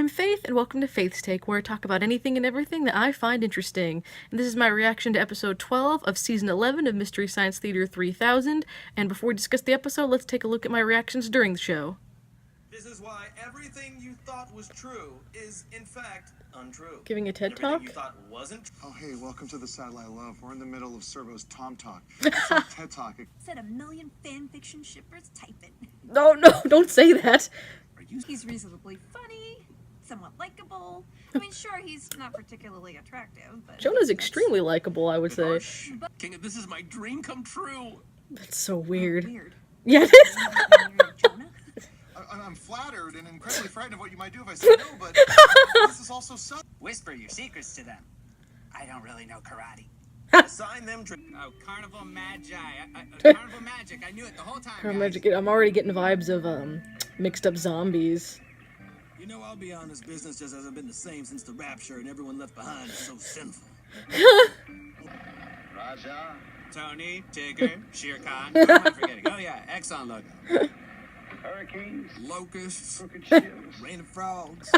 I'm Faith, and welcome to Faith's Take, where I talk about anything and everything that I find interesting. And this is my reaction to episode 12 of season 11 of Mystery Science Theater 3000. And before we discuss the episode, let's take a look at my reactions during the show. This is why everything you thought was true is, in fact, untrue. Giving a TED And Talk? everything you thought wasn't. Oh, hey, welcome to the Satellite Love. We're in the middle of Servo's Tom Talk. It's like TED Talk. Said a million fanfiction shippers typing. No, don't say that. He's reasonably funny, somewhat likable. I mean, sure, he's not particularly attractive, but... Jonah's extremely likable, I would say. King, this is my dream come true. That's so weird. Weird. Yeah, it is. Jonah? I'm flattered and incredibly frightened of what you might do if I say no, but this is also so... Whisper your secrets to them. I don't really know karate. Assign them Oh, Carnival Magic. Carnival Magic. I knew it the whole time. I'm guys. already getting vibes of mixed up zombies. You know, I'll be honest, business just hasn't been the same since the rapture and everyone left behind is so sinful. Raja. Tony, Tigger, Shere Khan. What am I forgetting? Oh yeah, Exxon logo. Hurricanes, Locusts, crooked shields. rain of frogs.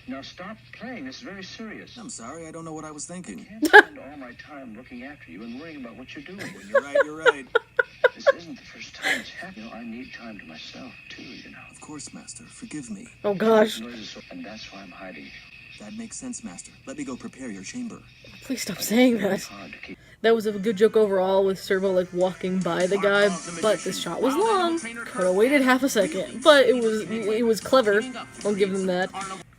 Now stop playing. This is very serious. I'm sorry, I don't know what I was thinking. I can't spend all my time looking after you and worrying about what you're doing. You're right. This isn't the first time it's happened. You know, I need time to myself, too, you know. Of course, Master, forgive me. Oh gosh. And that's why I'm hiding. That makes sense, Master. Let me go prepare your chamber. Please stop saying that. It's hard to keep. That was a good joke overall with Servo like walking by the guy, but this shot was long. Could have waited half a second, but it was clever. I'll give them that.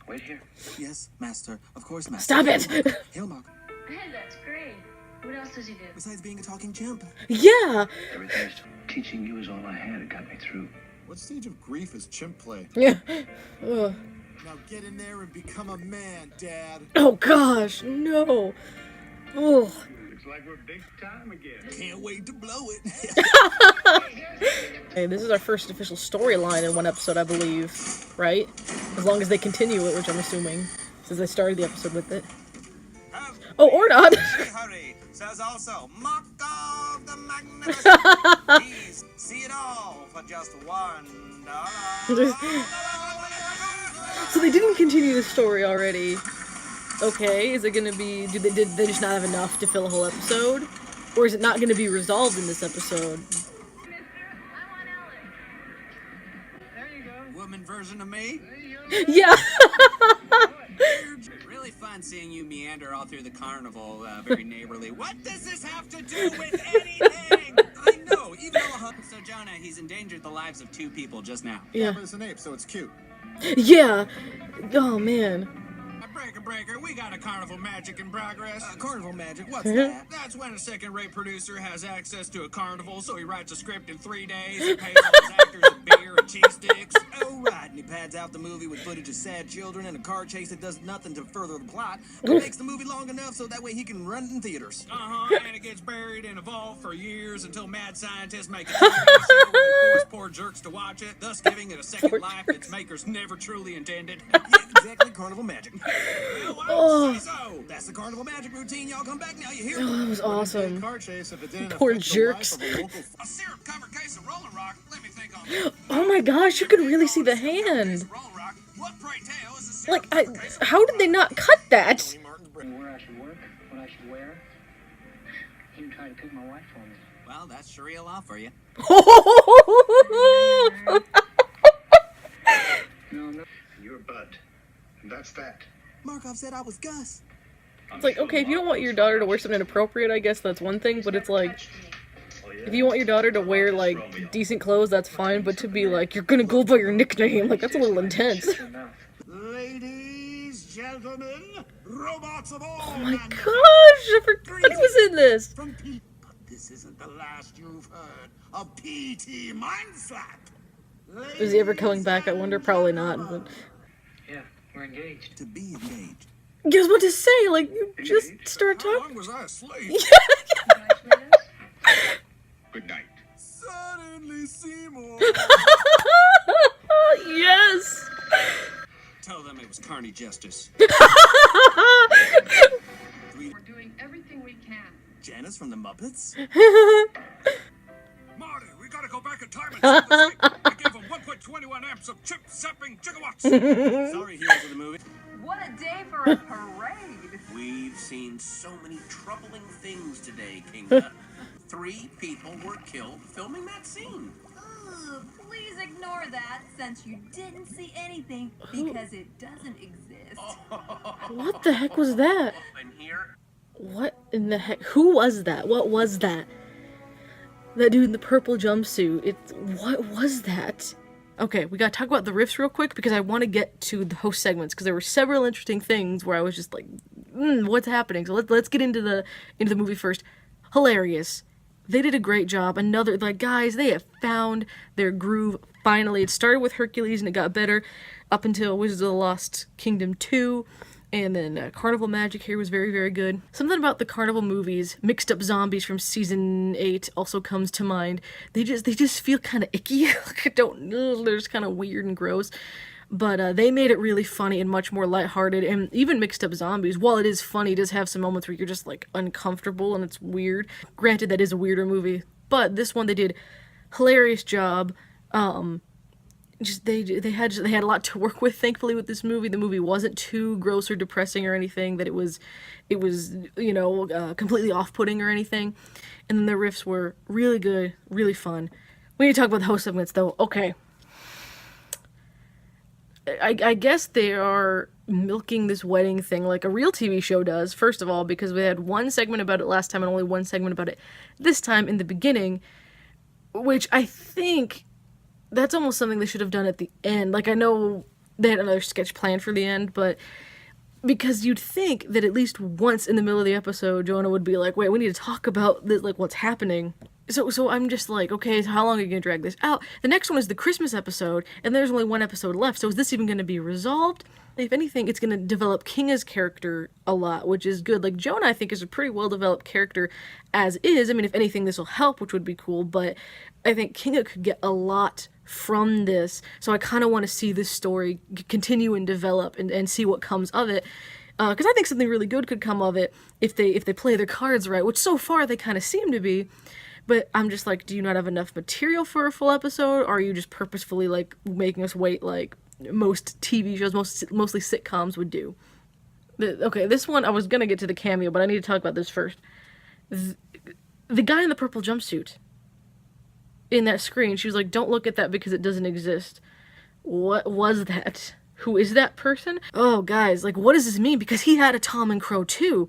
Wait here. Yes, Master. Of course, Master. Stop it! Hail, Mark. Hey, that's great. What else does he do? Besides being a talking chimp. Yeah. Everything's teaching you is all I had. It got me through. What stage of grief is chimp play? Yeah. Ugh. Now get in there and become a man, Dad. Oh gosh, no. Ugh. Looks like we're big time again. Can't wait to blow it. Hey, this is our first official storyline in one episode, I believe, right? As long as they continue it, which I'm assuming, since they started the episode with it. Oh, or not. Hurry says also, Mock of the Magnificent. Please see it all for just $1. So they didn't continue the story already. Okay, is it gonna be, did they just not have enough to fill a whole episode? Or is it not gonna be resolved in this episode? Woman version of me. Yeah! Really fun seeing you meander all through the carnival, very neighborly. What does this have to do with anything? I know, even though So Jonah, he's endangered the lives of 2 people just now. Yeah. But it's an ape, so it's cute. Yeah! Oh man. Breaker, we got a Carnival Magic in progress. Carnival Magic, what's that? That's when a second-rate producer has access to a carnival, so he writes a script in 3 days and pays all his actors a beer and cheese sticks. Oh, right, and he pads out the movie with footage of sad children and a car chase that does nothing to further the plot, but makes the movie long enough so that way he can run it in theaters. And it gets buried in a vault for years until mad scientists make a TV show where they force poor jerks to watch it, thus giving it a second life its makers never truly intended. Yeah, exactly, Carnival Magic. Oh. So, that's the Carnival Magic routine. Y'all come back now, you hear? Oh, that was awesome. Car chase if it didn't Poor affect the jerks. life of a local A syrup-covered case of Rolling Rock. Let me think on that. Oh my gosh, you could really see the hand. Rolling Rock. What, pray tell, is a Like, syrup-covered case of how did they not cut that? Where I should work, what I should wear. You try to pick my wife for me. Well, that's Sharia law for you. No. You're Bud. And that's that. Markov said I was Gus. It's like, okay, if you don't want your daughter to wear something inappropriate, I guess that's one thing, but it's like, if you want your daughter to wear, like, decent clothes, that's fine, but to be like, you're gonna go by your nickname, like, that's a little intense. Ladies, gentlemen, robots of all Oh my gosh, I forgot he was in this! From Pete. But this isn't the last you've heard of P.T. Mindslap. Is he ever coming back? I wonder, probably not, but... Yeah, we're engaged. To be engaged. Guess what to say, like, you just start How talking. long was I asleep? Good night. Suddenly Seymour. Yes! Tell them it was Carney Justice. We're doing everything we can. Janice from the Muppets? Marty, we gotta go back in time and see the I gave him 1.2 21 amps of chip-sapping gigawatts. Sorry, heroes of the movie. What a day for a parade! We've seen so many troubling things today, Kinga. 3 people were killed filming that scene. Ugh, please ignore that since you didn't see anything because it doesn't exist. What the heck was that? And here, What in the heck? Who was that? What was that? That dude in the purple jumpsuit. What was that? Okay, we gotta talk about the riffs real quick because I want to get to the host segments because there were several interesting things where I was just like, what's happening? So let's get into the movie first. Hilarious. They did a great job. Another, like, guys, they have found their groove finally. It started with Hercules and it got better up until Wizards of the Lost Kingdom 2. And then Carnival Magic here was very, very good. Something about the Carnival movies, Mixed Up Zombies from season 8 also comes to mind. They just feel kind of icky. Like, they're just kind of weird and gross. But they made it really funny and much more lighthearted. And even Mixed Up Zombies, while it is funny, does have some moments where you're just like uncomfortable and it's weird. Granted, that is a weirder movie. But this one they did hilarious job. They had a lot to work with, thankfully, with this movie. The movie wasn't too gross or depressing or anything, that it was completely off-putting or anything. And then the riffs were really good, really fun. We need to talk about the host segments, though. Okay. I guess they are milking this wedding thing like a real TV show does, first of all, because we had one segment about it last time and only one segment about it this time in the beginning, which I think that's almost something they should have done at the end. Like, I know they had another sketch planned for the end, but because you'd think that at least once in the middle of the episode, Jonah would be like, wait, we need to talk about this, like, what's happening. So I'm just like, okay, so how long are you going to drag this out? The next one is the Christmas episode, and there's only one episode left, so is this even going to be resolved? If anything, it's going to develop Kinga's character a lot, which is good. Like, Jonah, I think, is a pretty well-developed character as is. I mean, if anything, this will help, which would be cool, but I think Kinga could get a lot from this, so I kind of want to see this story continue and develop and see what comes of it. Because I think something really good could come of it if they play their cards right, which so far they kind of seem to be. But I'm just like, do you not have enough material for a full episode? Or are you just purposefully, like, making us wait like most TV shows, mostly sitcoms would do? Okay, this one, I was gonna get to the cameo, but I need to talk about this first. The guy in the purple jumpsuit in that screen, she was like, don't look at that because it doesn't exist. What was that? Who is that person? Oh, guys, like, what does this mean? Because he had a Tom and Crow too.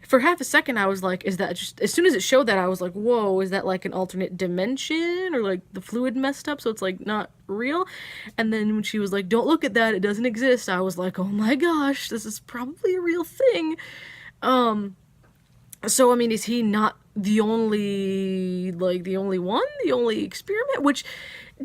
For half a second, I was like, is that just... As soon as it showed that, I was like, whoa, is that like an alternate dimension? Or like the fluid messed up so it's like not real? And then when she was like, don't look at that, it doesn't exist, I was like, oh my gosh, this is probably a real thing. So, I mean, is he not the only one? The only experiment? Which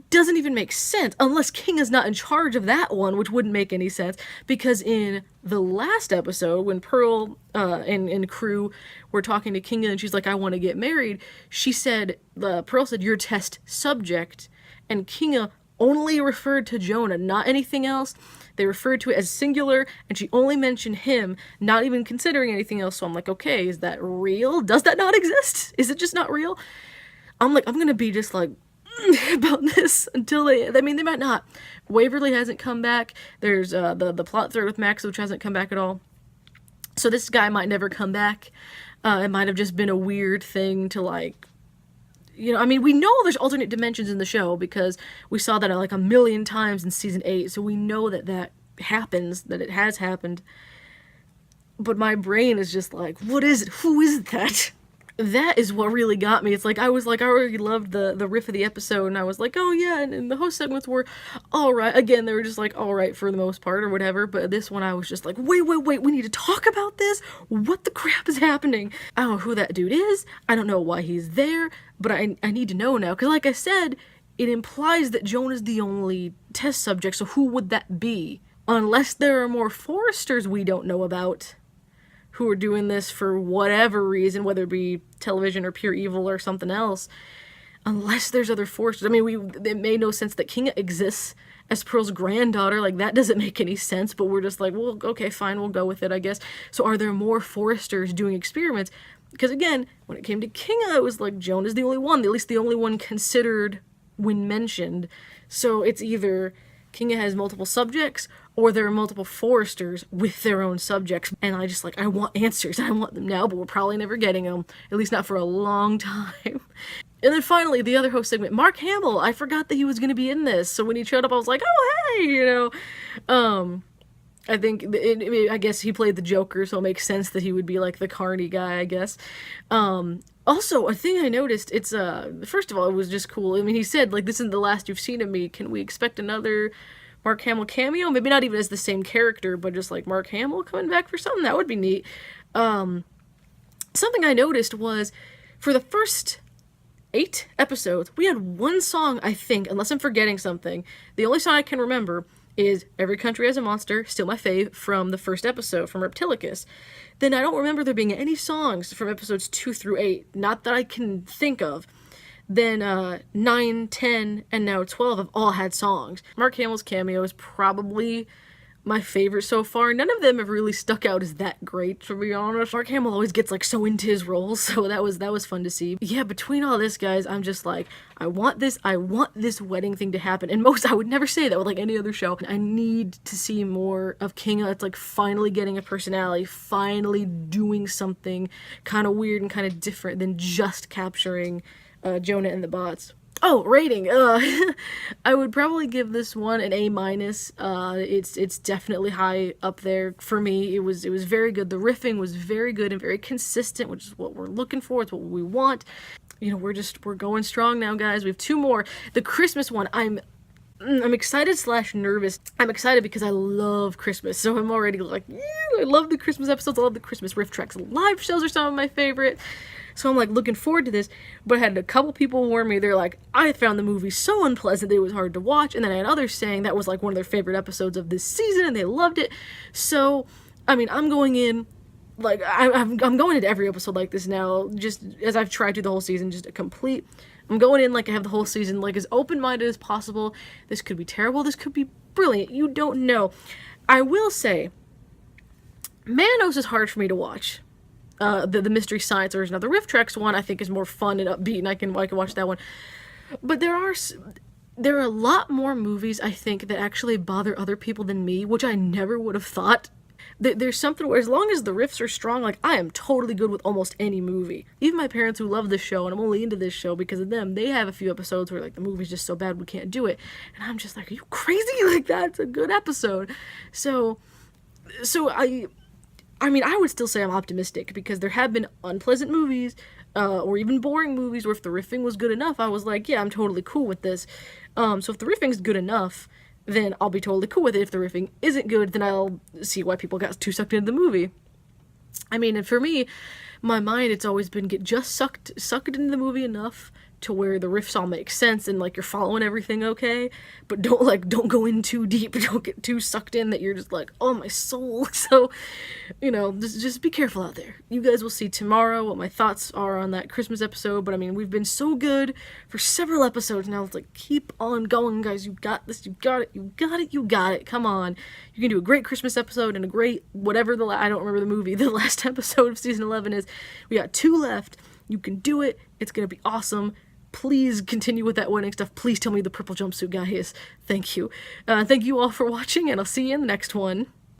doesn't even make sense, unless King is not in charge of that one, which wouldn't make any sense, because in the last episode, when Pearl and crew were talking to Kinga, and she's like, I want to get married, she said, Pearl said, you're test subject, and Kinga only referred to Jonah, not anything else. They referred to it as singular, and she only mentioned him, not even considering anything else. So I'm like, okay, is that real? Does that not exist? Is it just not real? I'm gonna be just like, about this until they might not. Waverly hasn't come back. There's the plot thread with Max, which hasn't come back at all. So this guy might never come back. It might have just been a weird thing to, like, I mean, we know there's alternate dimensions in the show because we saw that like a million times in season 8, so we know that happens, that it has happened. But my brain is just like, what is it? Who is that? That is what really got me. It's like, I was like, I already loved the riff of the episode, and I was like, oh yeah, and the host segments were alright. Again, they were just like, alright for the most part, or whatever, but this one I was just like, wait, we need to talk about this? What the crap is happening? I don't know who that dude is, I don't know why he's there, but I need to know now, because like I said, it implies that Jonah's the only test subject, so who would that be? Unless there are more Foresters we don't know about, who are doing this for whatever reason, whether it be television or pure evil or something else, unless there's other Foresters. I mean, it made no sense that Kinga exists as Pearl's granddaughter, like, that doesn't make any sense, but we're just like, well, okay, fine, we'll go with it, I guess. So are there more Foresters doing experiments? Because again, when it came to Kinga, it was like, Jonah's the only one, at least the only one considered when mentioned. So it's either Kinga has multiple subjects, or there are multiple foresters with their own subjects. And I just like, I want answers. I want them now, but we're probably never getting them. At least not for a long time. And then finally, the other host segment, Mark Hamill. I forgot that he was going to be in this. So when he showed up, I was like, oh, hey, you know. I think, I guess he played the Joker, so it makes sense that he would be like the Carney guy, I guess. Also, a thing I noticed, it's, first of all, it was just cool. I mean, he said, like, this isn't the last you've seen of me. Can we expect another Mark Hamill cameo? Maybe not even as the same character, but just like Mark Hamill coming back for something. That would be neat. Something I noticed was, for the first 8 episodes, we had one song, I think, unless I'm forgetting something. The only song I can remember is Every Country Has a Monster, still my fave, from the first episode, from Reptilicus. Then I don't remember there being any songs from episodes 2 through 8, not that I can think of. Then 9, 10, and now 12 have all had songs. Mark Hamill's cameo is probably my favorite so far. None of them have really stuck out as that great, to be honest. Mark Hamill always gets like so into his roles, so that was fun to see. Yeah, between all this, guys, I'm just like, I want this wedding thing to happen. And I would never say that with like any other show. I need to see more of Kinga. It's like finally getting a personality, finally doing something kind of weird and kind of different than just capturing Jonah and the bots. Oh, rating. I would probably give this one an A-. It's definitely high up there for me. It was very good. The riffing was very good and very consistent, which is what we're looking for. It's what we want. You know, we're going strong now, guys. We have 2 more. The Christmas one, I'm excited / nervous. I'm excited because I love Christmas, so I'm already like, yeah, I love the Christmas episodes. I love the Christmas riff tracks. Live shows are some of my favorite. So I'm like looking forward to this, but I had a couple people warn me. They're like, I found the movie so unpleasant that it was hard to watch, and then I had others saying that was like one of their favorite episodes of this season and they loved it. So, I mean, I'm going in, like, I'm going into every episode like this now, just as I've tried to the whole season, just a complete, I'm going in like I have the whole season, like as open-minded as possible. This could be terrible, this could be brilliant, you don't know. I will say, Manos is hard for me to watch. The Mystery Science version of the Riff Tracks one, I think, is more fun and upbeat, and I can watch that one. But there are a lot more movies, I think, that actually bother other people than me, which I never would have thought. There's something where, as long as the riffs are strong, like, I am totally good with almost any movie. Even my parents, who love this show, and I'm only into this show because of them, they have a few episodes where, like, the movie's just so bad we can't do it. And I'm just like, are you crazy? Like, that's a good episode. So I mean, I would still say I'm optimistic, because there have been unpleasant movies, or even boring movies, where if the riffing was good enough, I was like, yeah, I'm totally cool with this. So if the riffing's good enough, then I'll be totally cool with it. If the riffing isn't good, then I'll see why people got too sucked into the movie. I mean, and for me, my mind, it's always been get just sucked into the movie enough to where the riffs all make sense and like you're following everything okay, but don't go in too deep, don't get too sucked in that you're just like, oh my soul. So, you know, just be careful out there. You guys will see tomorrow what my thoughts are on that Christmas episode, but I mean, we've been so good for several episodes now. It's like, keep on going, guys. You got this. You got it. You got it. You got it. Come on. You can do a great Christmas episode and a great whatever I don't remember the movie, the last episode of season 11 is. We got 2 left. You can do it. It's gonna be awesome. Please continue with that wedding stuff. Please tell me the purple jumpsuit guy is. Thank you. Thank you all for watching, and I'll see you in the next one.